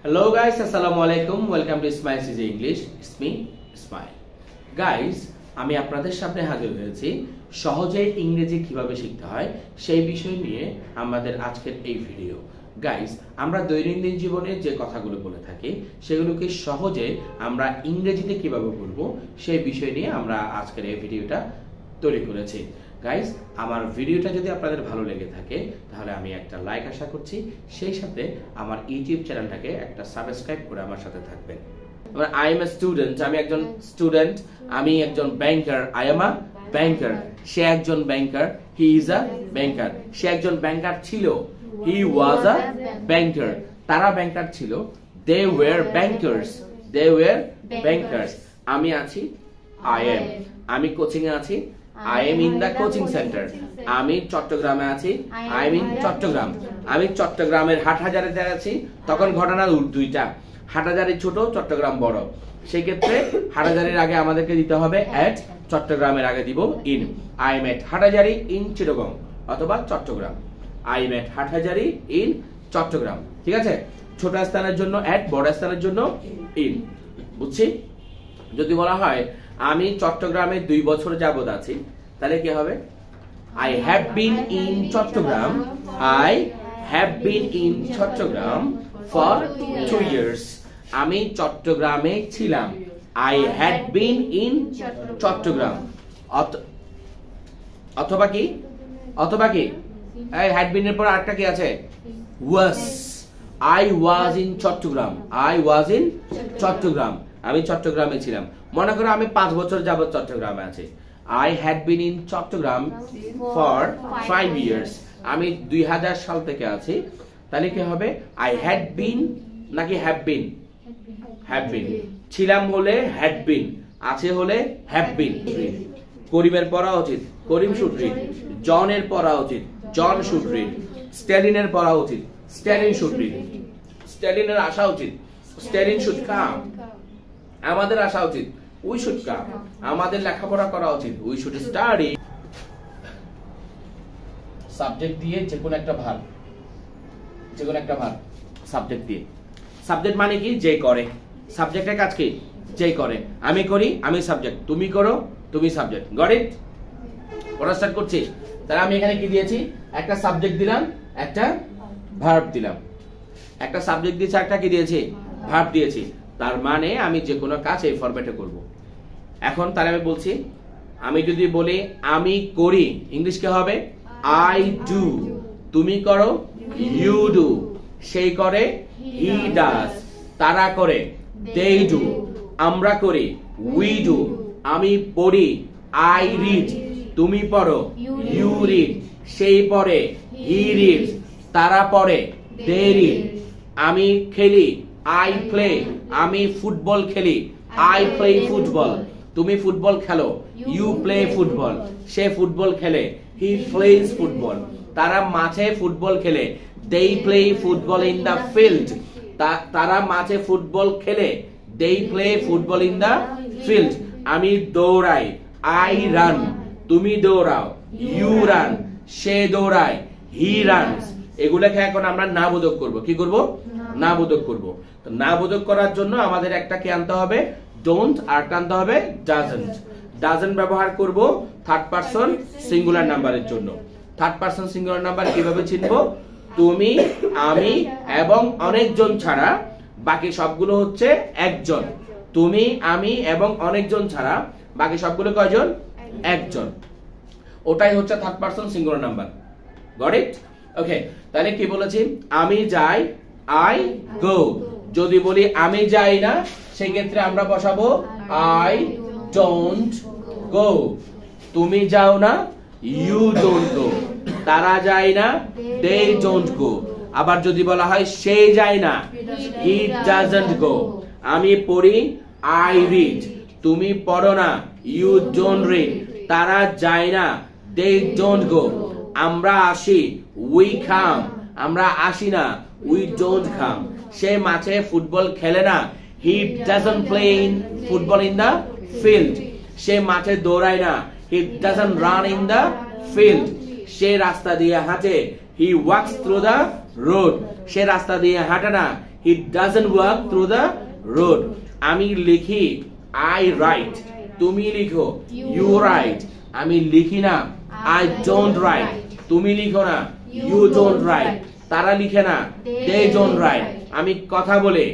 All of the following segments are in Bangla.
Hello guys, assalamu alaikum. Welcome to Smile CJ English. It's me, Smile. Guys, আমি আপনাদের সামনে হাজির হয়েছি সহজে ইংরেজি কিভাবে শিখতে হয় সেই বিষয় নিয়ে আমাদের আজকের এই ভিডিও। গাইস, আমরা দৈনন্দিন জীবনে যে কথাগুলো বলে থাকি সেগুলোকে সহজে আমরা ইংরেজিতে কিভাবে বলবো সেই বিষয় নিয়ে আমরা আজকের এই ভিডিওটা তৈরি করেছি। গাইস, আমার ভিডিওটা যদি আপনাদের ভালো লেগে থাকে তাহলে আমি একটা লাইক আশা করছি, সেই সাথে আমার ইউটিউব চ্যানেলটাকে একটা সাবস্ক্রাইব করে আমার সাথে থাকবেন। আই এম এ স্টুডেন্ট, আমি একজন স্টুডেন্ট, আমি একজন ব্যাংকার, আই এম আ ব্যাংকার, সে একজন ব্যাংকার, হি ইজ আ ব্যাংকার, সে একজন ব্যাংকার ছিল, হি ওয়াজ আ ব্যাংকার, তারা ব্যাংকার ছিল, they were bankers, they were bankers, আমি আছি, আই এম, আমি কোচিং এ আছি, I am in the coaching center. আমি চট্টগ্রামে আছি, I am in চট্টগ্রাম, আমি চট্টগ্রামের হাটহাজারিতে আছি। তখন ঘটনা দুইটা, হাটহাজারি ছোট, চট্টগ্রাম বড়। সেই ক্ষেত্রে হাটহাজারির আগে আমাদেরকে দিতে হবে at, চট্টগ্রামের আগে দিব in। I am at Hathazari in Chittagong অথবা Chittagong. I am at Hathazari in Chittagong. ঠিক আছে, ছোট স্থানের জন্য at, বড় স্থানের জন্য in। বুঝছি? যদি বলা হয় আমি চট্টগ্রামে 2 বছর যাবত আছি, তাহলে কি হবে? I have been in Chittagong, I have been in Chittagong for 2 years। আমি চট্টগ্রামে ছিলাম, I had been in Chittagong. অথবা কি? অথবা কি? এই had been এর পর আরেকটা কি আছে? was। I was in Chittagong, I was in Chittagong, আমি চট্টগ্রামে ছিলাম। মনে করো আমি 5 বছর যাবত চট্টগ্রামে আছি, I had been in Chittagong for 5 years। আমি 2000 সাল থেকে আছি, তাহলে কি হবে? I had been নাকি have been? have been। ছিলাম হলে had been, আছে হলে have been। করিমের পড়া উচিত, করিম should read। জনের পড়া উচিত, জন should read। স্ট্যালিনের পড়া উচিত, স্ট্যালিন should read। স্ট্যালিনের আসা উচিত, স্ট্যালিন should come। আমাদের আসা উচিত, we should come। আমাদের লেখাপড়া করা উচিত, we should study। সাবজেক্ট দিয়ে যে কোনো একটা ভার্ব, যে কোনো একটা ভার্ব সাবজেক্ট দিয়ে। সাবজেক্ট মানে কি? যে করে। সাবজেক্টের কাজ কি? যে করে। আমি করি, আমি সাবজেক্ট, তুমি করো, তুমি সাবজেক্ট। Got it? পড়া স্টার্ট করছি। তাহলে আমি এখানে কি দিয়েছি? একটা সাবজেক্ট দিলাম, একটা ভার্ব দিলাম। একটা সাবজেক্ট দিয়েছি, একটা কি দিয়েছি? ভার্ব দিয়েছি। তার মানে আমি যে কোনো কাজ এই ফরম্যাটে করব। এখন তাহলে আমি বলছি, আমি যদি বলি আমি করি, ইংলিশ কি হবে? I do। তুমি করো, you do। সেই করে, he does। তারা করে, they do। আমরা করি, we do। আমি পড়ি, I read। তুমি পড়ো, you read। সেই পড়ে, he reads। তারা পড়ে, they read। আমি খেলি, I play। আমি ফুটবল খেলি, I play football। তুমি ফুটবল খেলো, you play football। Say football খেলে, he plays football। তারা মাঠে ফুটবল খেলে, they play football in the field। তারা মাঠে ফুটবল খেলে, they play football in the field। আমি দৌড়াই, I run। তুমি দৌড়াও, you run। সে দৌড়ায়, he runs। এগুলোকে এখন আমরা না বোধক করব। কি করব? না বোধক করব। তো না বোধক করার জন্য আমাদের একটা কি আনতে হবে? ডোন্ট, আর আনতে হবে ডাজন্ট। ডাজন্ট ব্যবহার করব থার্ড পারসন সিঙ্গুলার নাম্বারের জন্য। থার্ড পারসন সিঙ্গুলার নাম্বার কিভাবে চিনব? তুমি, আমি এবং অনেকজন ছাড়া বাকি সবগুলো হচ্ছে একজন। তুমি, আমি এবং অনেকজন ছাড়া বাকি সবগুলো কয়জন? একজন। ওটাই হচ্ছে third person singular number. Got it? Okay, তাহলে কি বলেছি? আমি যাই, I go। যদি বলি আমি যাই না, সেই ক্ষেত্রে আমরা বসাবো I don't go। তুমি যাও না, you don't go। তারা যায় না, they don't go। আবার যদি বলা হয় সে যায় না, he doesn't go। আমি পড়ি, I read। তুমি পড়ো না, you don't read। তারা যায় না, they don't go। আমরা আসি, we come। আমরা আসি না, we don't come। সে মাঠে ফুটবল খেলে না, he doesn't play football in the field। সে মাঠে দৌড়ায় না, he doesn't run in the field। সে রাস্তা দিয়ে হাঁটে, he walks through the road। সে রাস্তা দিয়ে হাঁটে না, he doesn't walk through the road. আমি লিখি, আই রাইট। তুমি লিখো, ইউ রাইট। আমি লিখি না, আই ডোন্ট রাইট। তুমি লিখো না, ইউ ডোন্ট রাইট। তারা লিখে না, দে ডোন্ট রাইট। আমি কথা বলে,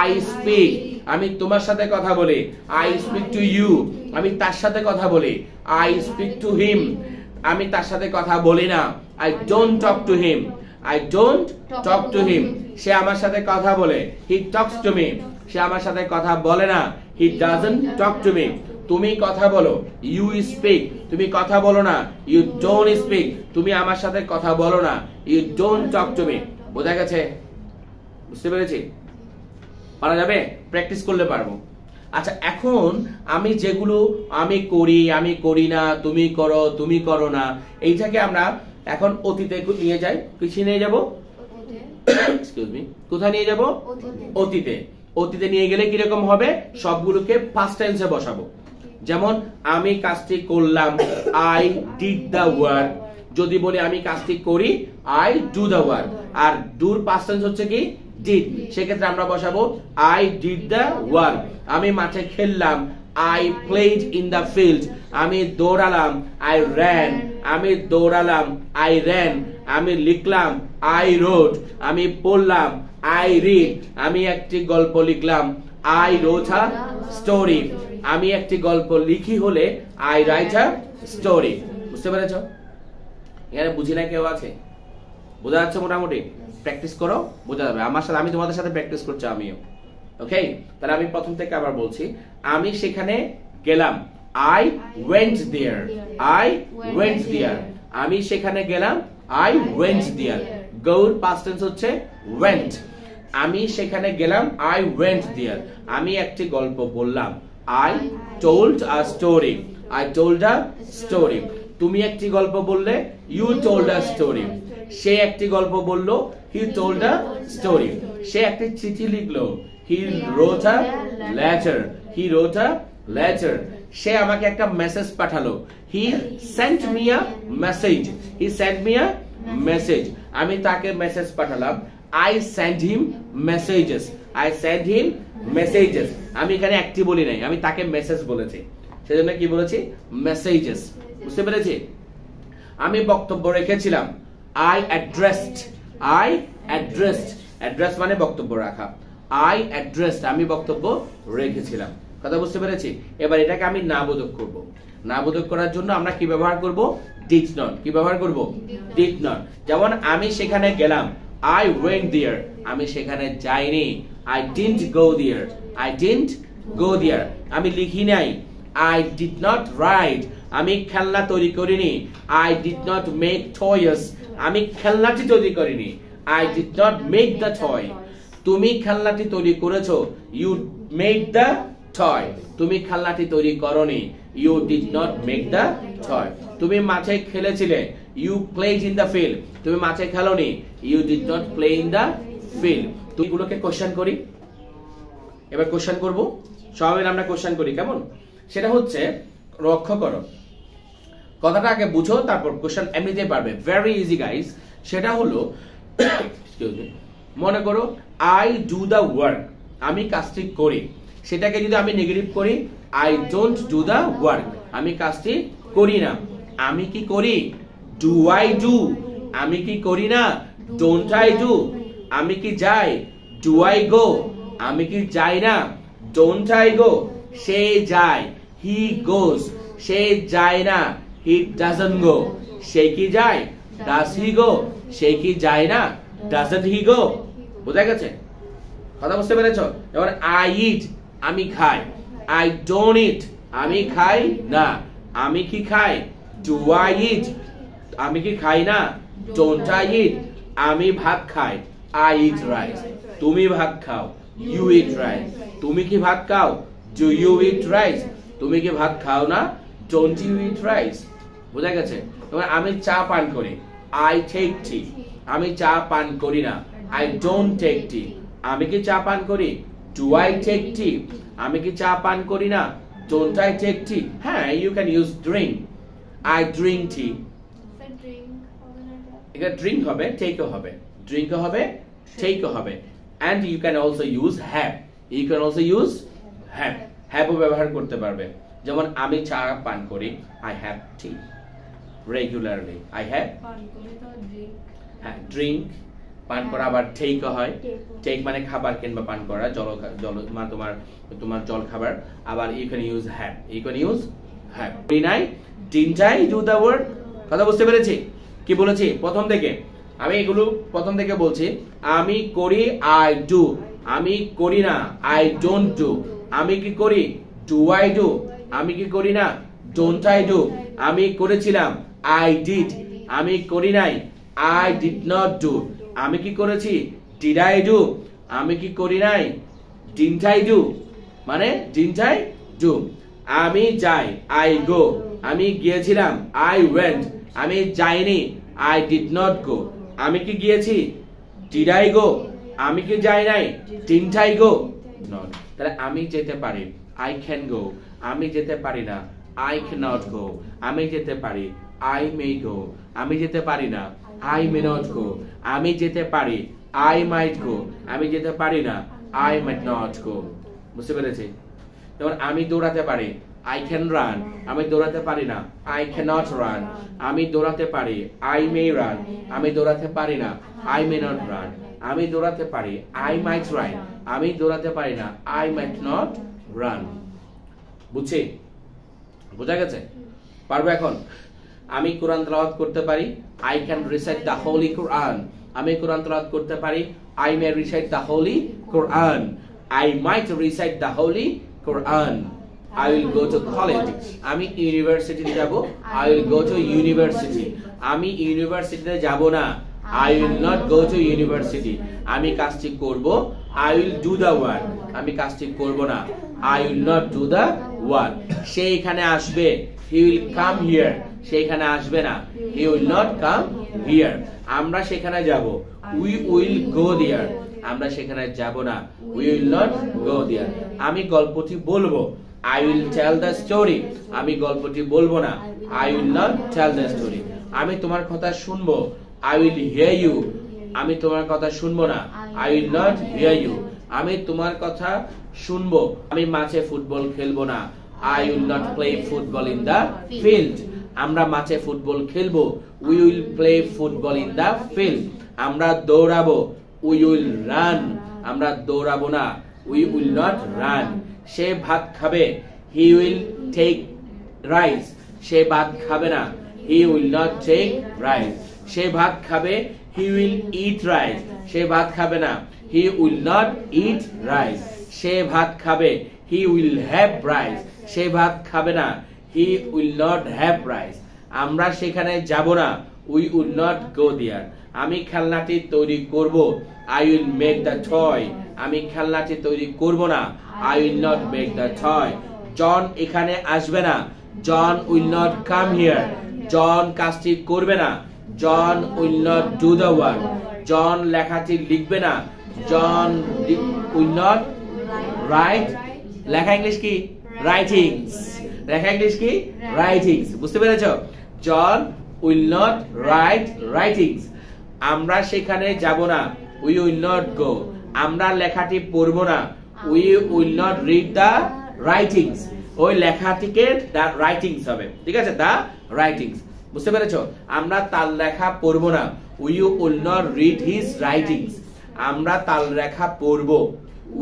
আই স্পিক। আমি তোমার সাথে কথা বলে, আই স্পিক টু ইউ। আমি তার সাথে কথা বলে, আই স্পিক টু হিম। আমি তার সাথে কথা বলি না, I don't talk to him. I don't talk to him. সে আমার সাথে কথা বলে, হি টকস টু মি। সে আমার সাথে কথা বলে না, he doesn't talk to me. তুমি কথা বলো, ইউ স্পিক। তুমি কথা বলো না, ইউ ডোন্ট স্পিক। তুমি আমার সাথে কথা বলো না, you don't talk to me. বোঝা গেছে? বুঝতে পেরেছি? পারা যাবে? প্র্যাকটিস করলে পারবো। আচ্ছা, এখন আমি যেগুলো আমি করি না, তুমি করো, তুমি করো না, এইটাকে আমরা এখন অতীতে নিয়ে যাই। পিছিয়ে নিয়ে যাব, এক্সকিউজ মি, কোথায় নিয়ে যাব? অতীতে। অতীতে নিয়ে গেলে কিরকম হবে? সবগুলোকে পাস্ট টেন্সে বসাবো। যেমন আমি কাজটি করলাম, আই ডিড দ্য ওয়ার্ক। যদি বলি আমি কাজটি করি, আই ডু দ্য ওয়ার্ক। আর ডুর পাস্ট টেন্স হচ্ছে কি? ডিড। সেক্ষেত্রে আমরা বসাবো আই ডিড দ্য ওয়ার্ক। আমি মাঠে খেললাম, I played in the field. আমি দৌড়ালাম, I ran. আমি দৌড়ালাম, I ran. আমি লিখলাম, I wrote. আমি পড়লাম, I read. আমি একটি গল্প লিখলাম, I wrote a story. আমি একটি গল্প লিখি হলে I write a story. বুঝতে পেরেছো? এখানে বুঝি না কেউ আছে? বোঝা যাচ্ছে মোটামুটি? প্র্যাকটিস করো, বোঝা যাবে। আমার সাথে, আমি তোমাদের সাথে প্র্যাকটিস করছি আমিও। ওকে, তাহলে আমি প্রথম থেকে আবার বলছি। আমি সেখানে গেলাম, I went there. I went there. আমি সেখানে গেলাম, I went there. go past tense হচ্ছে went. আমি সেখানে গেলাম, I went there. আমি একটি গল্প বললাম, I told a story. I told a story. তুমি একটি গল্প বললে, you told a story. সে একটি গল্প বললো, he told a story. সে একটি চিঠি লিখলো, he wrote a letter. He wrote a letter. সে আমাকে একটা মেসেজ পাঠালো, he sent me a message. He sent me a message. আমি তাকে মেসেজ পাঠালাম, I sent him messages. I sent him messages. আমি এখানে একটি বলি নাই, আমি তাকে মেসেজ বলেছি, সেজন্য কি বলেছি? মেসেজেস। বুঝতে পেরেছি? আমি বক্তব্য রেখেছিলাম, I addressed. I addressed. address মানে বক্তব্য রাখা। I addressed. আমি বক্তব্য রেখেছিলাম। কথা বুঝতে পেরেছি? এবার এটাকে আমি নাবোধক করব। নাবোধক করার জন্য আমরা কি ব্যবহার করব? did not. কি ব্যবহার করব? did not. যেমন আমি সেখানে গেলাম, I went there. আমি সেখানে যাইনি, I didn't go there. I didn't go there. আমি লিখি নাই, I did not write. আমি খেলনা তৈরি করিনি, I did not make toys. আমি খেলনাটি তৈরি করিনি, I did not make the toy. তুমি খেলনাটি তৈরি করেছো, you made the toy. তুমি খেলনাটি তৈরি করনি, you did not make the toy. তুমি মাঠে খেলেছিলে, you played in the field. তুমি মাঠে খেলোনি, you did not play in the field. তুমি গুলোকে কোশ্চেন করি। এবার কোশ্চেন করব, সবাই আমরা কোশ্চেন করি, কেমন? সেটা হচ্ছে, লক্ষ্য করো, কথাটা আগে বুঝো, তারপর কোশ্চেন এমনিতেই পারবে। Very easy guys. সেটা হলো, মনে করো I do the work. আমি কাজটি করি। সেটাকে যদি আমি নেগেটিভ করি, I don't do the work. আমি কাজটি করি না। আমি কি করি? Do I do? আমি কি করি না? Don't I do? আমি কি যাই? Do I go? আমি কি যাই না? Don't I go? সে যায়, he goes. সে যায় না, he doesn't go. সে কি যায়? Does he go? সে কি যায় না? Doesn't he go? বুঝা গেছে? কথা বুঝতে পেরেছো? এবার I eat. আমি খাই। I don't eat. আমি খাই না। আমি কি খাই? Do I eat? আমি কি খাই না? Don't I eat? আমি ভাত খাই। I eat rice. তুমি ভাত খাও। You eat rice. তুমি কি ভাত খাও? Do you eat rice? তুমি কি ভাত খাও না? Don't you eat rice? বুঝা গেছে? এবার আমি চা পান করি। I take tea. আমি চা পান করি না। I don't take tea. আমি কি চা পান করি? Do I take tea? আমি কি চা পান করি না? Don't I take tea? হ্যাঁ, you can use drink. I drink tea. এটা drink হবে, take হবে। drink হবে, take হবে। and you can also use have. You can also use have. Have ও ব্যবহার করতে পারবে। যেমন আমি চা পান করি, I have tea regularly. I have drink পান করা আবার take হয়। take মানে খাবার কিংবা পান করা, মানে তোমার জল খাবার। আবার you can use have. You can use have. Didn't I do the work? কথা বুঝতে পেরেছি? কি বলেছি প্রথম থেকে? আমি এগুলো প্রথম থেকে বলছি। আমি করি, I do. আমি করি না, I don't do. আমি কি করি, do I do. আমি কি করি না, don't I do. আমি করেছিলাম, I did. আমি করি নাই, I did not do. আমি কি করেছি, did I do. আমি কি করি নাই, didn't I do. মানে didn't I do. আমি যাই, I go. আমি গিয়েছিলাম, I went. আমি যাইনি, I did not go. আমি কি গিয়েছি, did I go. আমি কি যাই নাই, didn't I go. not. তাহলে আমি যেতে পারি, I can go. আমি যেতে পারি না, I cannot go. আমি যেতে পারি, I may go. আমি যেতে পারি না, I may not go. আমি যেতে পারি, I might go. আমি যেতে পারি না, I might not go. বুঝতে পেরেছি? যেমন আমি দৌড়াতে পারি, I can run. আমি দৌড়াতে পারি না, I cannot run. আমি দৌড়াতে পারি, I may run. আমি দৌড়াতে পারি না, I may not run. আমি দৌড়াতে পারি, I might run. আমি দৌড়াতে পারি না, I might not run. বুঝছি? বোঝা গেছে? পারবো এখন? আমি কোরআন তেলাওয়াত করতে পারি, I can recite the Holy Quran. আমি কোরআন তেলাওয়াত করতে পারি, I may recite the Holy Quran. I might recite the Holy Quran. I will go to college. আমি ইউনিভার্সিটিতে যাব, I will go to university. আমি ইউনিভার্সিটিতে যাব না, I will not go to university. আমি কাজটি করব, I will do the work. আমি কাজটি করব না, I will not do the work. সে এখানে আসবে, he will come here. সে এখানে আসবে না, he will not come here. আমরা সেখানে যাব, we will go there. আমরা সেখানে যাব না, we will not go there. আমি গল্পটি বলবো, I will tell the story. আমি গল্পটি বলবো না, I will not tell the story. আমি তোমার কথা শুনবো, I will hear you. আমি তোমার কথা শুনবো না, I will not hear you. আমি তোমার কথা শুনবো, আমি মাঠে ফুটবল খেলবো না, I will not play football in the field. আমরা মাঠে ফুটবল খেলবো, we will play football in the field. আমরা দৌড়াবো, we will run. আমরা দৌড়াবো না, we will not run. সে ভাত খাবে, he will take rice. সে ভাত খাবে না, he will not take rice. সে ভাত খাবে, he will eat rice. সে ভাত খাবে না, he will not eat rice. সে ভাত খাবে, he will have rice. সে ভাত খাবে না, he will not have rice. আমরা সেখানে যাব না, we will not go there. আমি খেলনাটি তৈরি করব, I will make the toy. আমি খেলনাটি তৈরি করব না, I will not make the toy. জন এখানে আসবে না, John will not come here. জন কাজটি করবে না, John will not do the work. জন লেখাটি লিখবে না, John will not write. লেখা ইংলিশ কি? Writings. লেখা ইংলিশ কি? Writings. বুঝতে পেরেছো? John will not write writings. আমরা সেখানে যাব না, we will not go. আমরা লেখাটি পড়ব না, we will not read the writings. ওই লেখাটিকে the writings হবে, ঠিক আছে? the writings. বুঝতে পেরেছো? আমরা তার লেখা পড়ব না, we will not read his writings. আমরা তার লেখা পড়ব,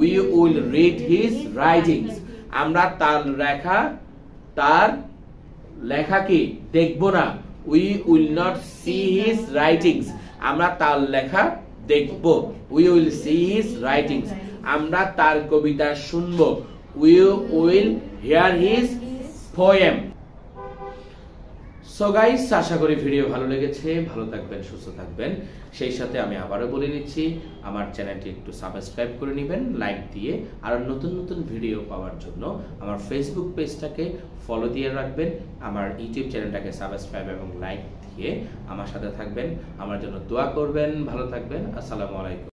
we will read his writings. আমরা তার লেখা কি দেখব না, we will not see his writings. আমরা তার লেখা দেখব, we will see his writings. আমরা তার কবিতা শুনব, we will hear his poem. So guys, আশা করি ভিডিও ভালো লেগেছে। ভালো থাকবেন, সুস্থ থাকবেন। সেই সাথে আমি আবারও বলে নিচ্ছি, আমার চ্যানেলটি একটু সাবস্ক্রাইব করে নেবেন লাইক দিয়ে। আর নতুন নতুন ভিডিও পাওয়ার জন্য আমার ফেসবুক পেজটাকে ফলো দিয়ে রাখবেন, আমার ইউটিউব চ্যানেলটাকে সাবস্ক্রাইব এবং লাইক দিয়ে আমার সাথে থাকবেন। আমার জন্য দোয়া করবেন। ভালো থাকবেন। আসসালামু আলাইকুম।